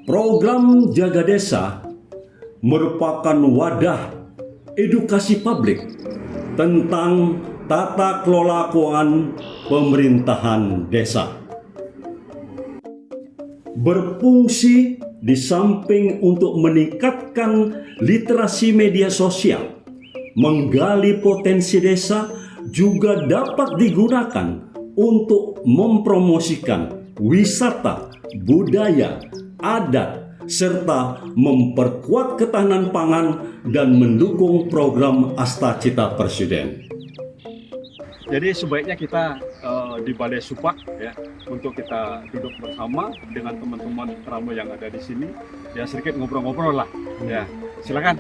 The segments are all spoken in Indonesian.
Program Jaga Desa merupakan wadah edukasi publik tentang tata kelola keuangan pemerintahan desa. Berfungsi di samping untuk meningkatkan literasi media sosial, menggali potensi desa, juga dapat digunakan untuk mempromosikan wisata, budaya, adat, serta memperkuat ketahanan pangan dan mendukung program Astacita Presiden. Jadi sebaiknya kita di Balai Supak ya, untuk kita duduk bersama dengan teman-teman Tramo yang ada di sini, ya sedikit ngobrol-ngobrol lah. Ya, silakan.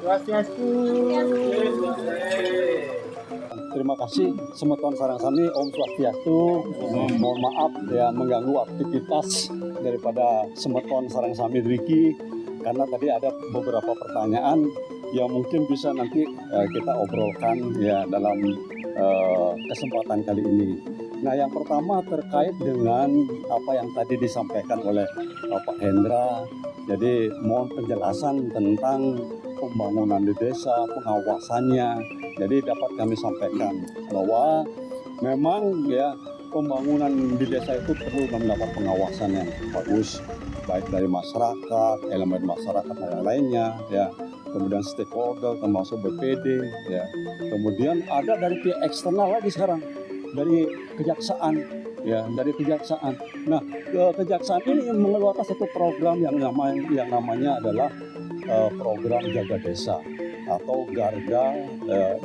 Swastiastu. Terima kasih Semeton Sarang Sami, Om Swastiastu. Mohon maaf ya mengganggu aktivitas daripada Semeton Sarang Sami Dwiki, karena tadi ada beberapa pertanyaan yang mungkin bisa nanti kita obrolkan ya dalam kesempatan kali ini. Nah, yang pertama terkait dengan apa yang tadi disampaikan oleh Pak Hendra. Jadi mohon penjelasan tentang pembangunan di desa, pengawasannya. Jadi dapat kami sampaikan bahwa memang ya pembangunan di desa itu perlu mendapat pengawasan yang bagus, baik dari masyarakat, elemen masyarakat dan lainnya, ya. Kemudian stakeholder termasuk BPD, ya. Kemudian ada dari pihak eksternal lagi sekarang, dari kejaksaan, ya, dari kejaksaan. Nah, kejaksaan ini mengeluarkan satu program yang namanya adalah program Jaga Desa atau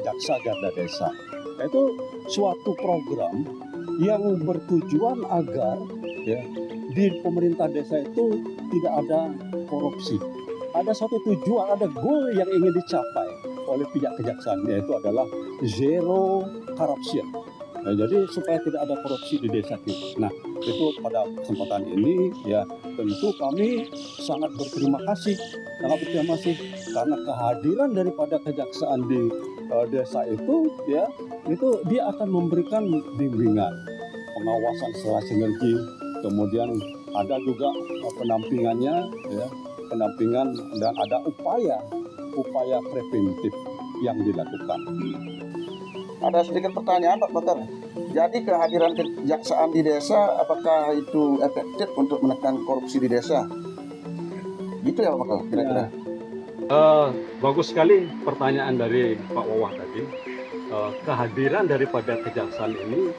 Jaksa Garda Desa. Itu suatu program yang bertujuan agar ya di pemerintah desa itu tidak ada korupsi. Ada suatu tujuan, ada goal yang ingin dicapai oleh pihak kejaksaan, yaitu adalah zero corruption. Nah, jadi supaya tidak ada korupsi di desa kita. Nah, itu pada kesempatan ini ya tentu kami sangat berterima kasih karena kehadiran daripada kejaksaan di desa itu ya itu dia akan memberikan bimbingan, pengawasan secara sinergi, kemudian ada juga pendampingannya ya, pendampingan dan ada upaya preventif yang dilakukan. Ada sedikit pertanyaan Pak Bakar. Jadi kehadiran kejaksaan di desa apakah itu efektif untuk menekan korupsi di desa? Gitu ya Pak Bakar kira-kira. Bagus sekali pertanyaan dari Pak Wawah tadi. Kehadiran daripada kejaksaan ini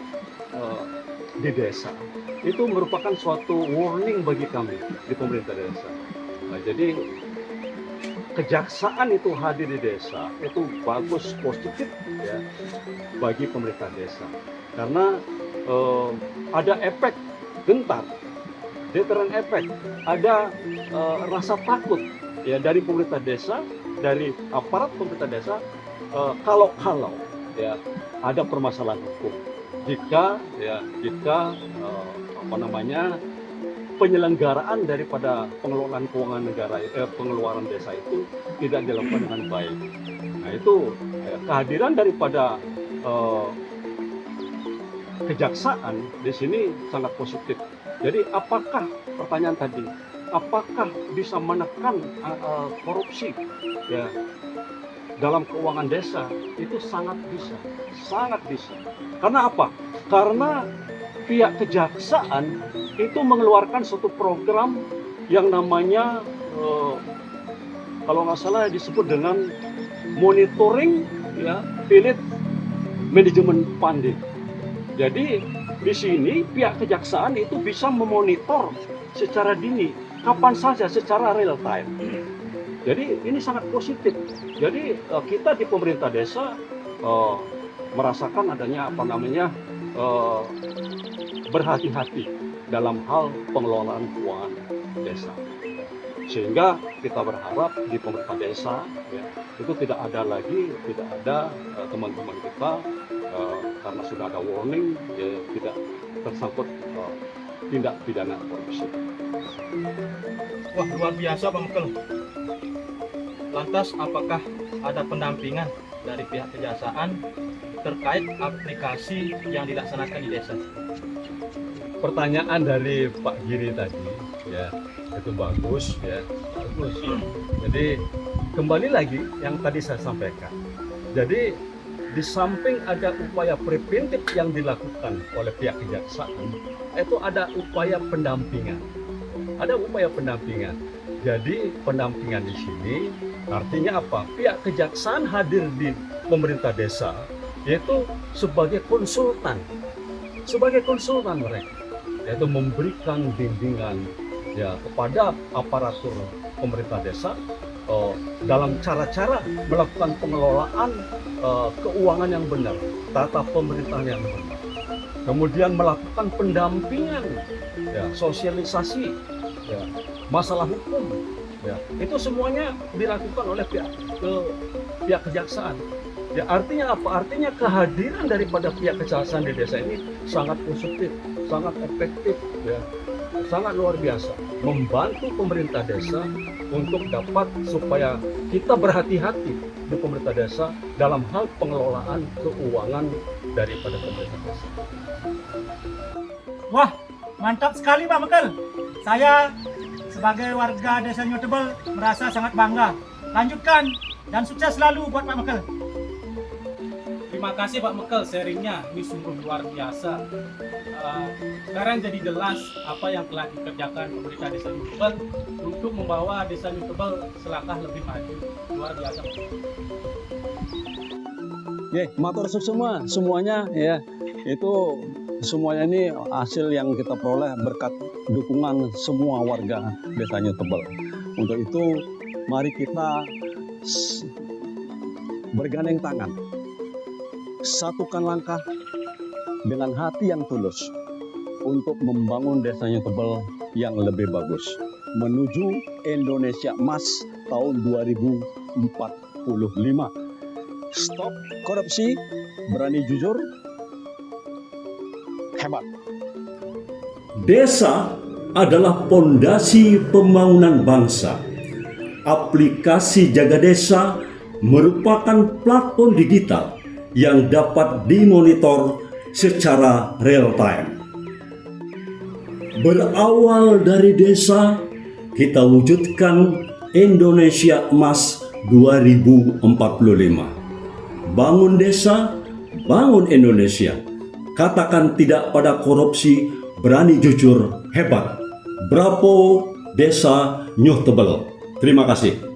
di desa itu merupakan suatu warning bagi kami di pemerintah desa. Nah, jadi kejaksaan itu hadir di desa itu bagus, positif ya bagi pemerintah desa, karena ada efek gentar, deterrent efek, ada rasa takut ya dari pemerintah desa, dari aparat pemerintah desa, kalau ya ada permasalahan hukum, jika penyelenggaraan daripada pengelolaan keuangan negara, pengeluaran desa itu tidak dilakukan dengan baik. Nah, itu kehadiran daripada kejaksaan di sini sangat positif. Jadi apakah pertanyaan tadi, apakah bisa menekan korupsi ya dalam keuangan desa? Itu sangat bisa. Karena apa? Karena pihak kejaksaan itu mengeluarkan suatu program yang namanya kalau nggak salah disebut dengan monitoring ya pilot manajemen funding. Jadi di sini pihak kejaksaan itu bisa memonitor secara dini, kapan saja, secara real time. Jadi ini sangat positif. Jadi kita di pemerintah desa merasakan adanya berhati-hati dalam hal pengelolaan keuangan desa, sehingga kita berharap di pemerintah desa ya, itu tidak ada teman-teman kita karena sudah ada warning ya, tidak tersangkut tindak pidana korupsi. Wah, luar biasa Bang Kel. Lantas apakah ada pendampingan dari pihak kejaksaan terkait aplikasi yang dilaksanakan di desa? Pertanyaan dari Pak Giri tadi ya itu bagus ya, bagus. Jadi kembali lagi yang tadi saya sampaikan. Jadi di samping ada upaya preventif yang dilakukan oleh pihak kejaksaan, itu ada upaya pendampingan. Ada upaya pendampingan. Jadi pendampingan di sini artinya apa? Pihak kejaksaan hadir di pemerintah desa yaitu sebagai konsultan mereka, yaitu memberikan bimbingan ya kepada aparatur pemerintah desa dalam cara-cara melakukan pengelolaan keuangan yang benar, tata pemerintahan yang benar. Kemudian melakukan pendampingan, ya, sosialisasi, ya, masalah hukum, ya, itu semuanya dilakukan oleh pihak kejaksaan. Ya, artinya apa? Artinya kehadiran daripada pihak kejaksaan di desa ini sangat positif, sangat efektif, ya, sangat luar biasa, membantu pemerintah desa untuk dapat supaya kita berhati-hati di pemerintah desa dalam hal pengelolaan keuangan daripada pemerintah desa. Wah, mantap sekali Pak Mekel. Saya sebagai warga Desa Nyotebel merasa sangat bangga. Lanjutkan dan sukses selalu buat Pak Mekel. Terima kasih Pak Mekel, sharingnya ini sungguh luar biasa. Sekarang jadi jelas apa yang telah dikerjakan pemerintah Desa Nyotebel untuk membawa Desa Nyotebel selangkah lebih maju. Luar biasa. Ya, matur semua semuanya ya. Itu semuanya ini hasil yang kita peroleh berkat dukungan semua warga Desa Nyotebel. Untuk itu mari kita bergandeng tangan, satukan langkah dengan hati yang tulus untuk membangun Desa Nyotebel yang lebih bagus menuju Indonesia Emas tahun 2045. Stop korupsi, berani jujur, hebat. Desa adalah pondasi pembangunan bangsa. Aplikasi Jaga Desa merupakan platform digital yang dapat dimonitor secara real time. Berawal dari desa, kita wujudkan Indonesia Emas 2045. Bangun desa, bangun Indonesia. Katakan tidak pada korupsi, berani jujur, hebat. Bravo Desa Nyotebel. Terima kasih.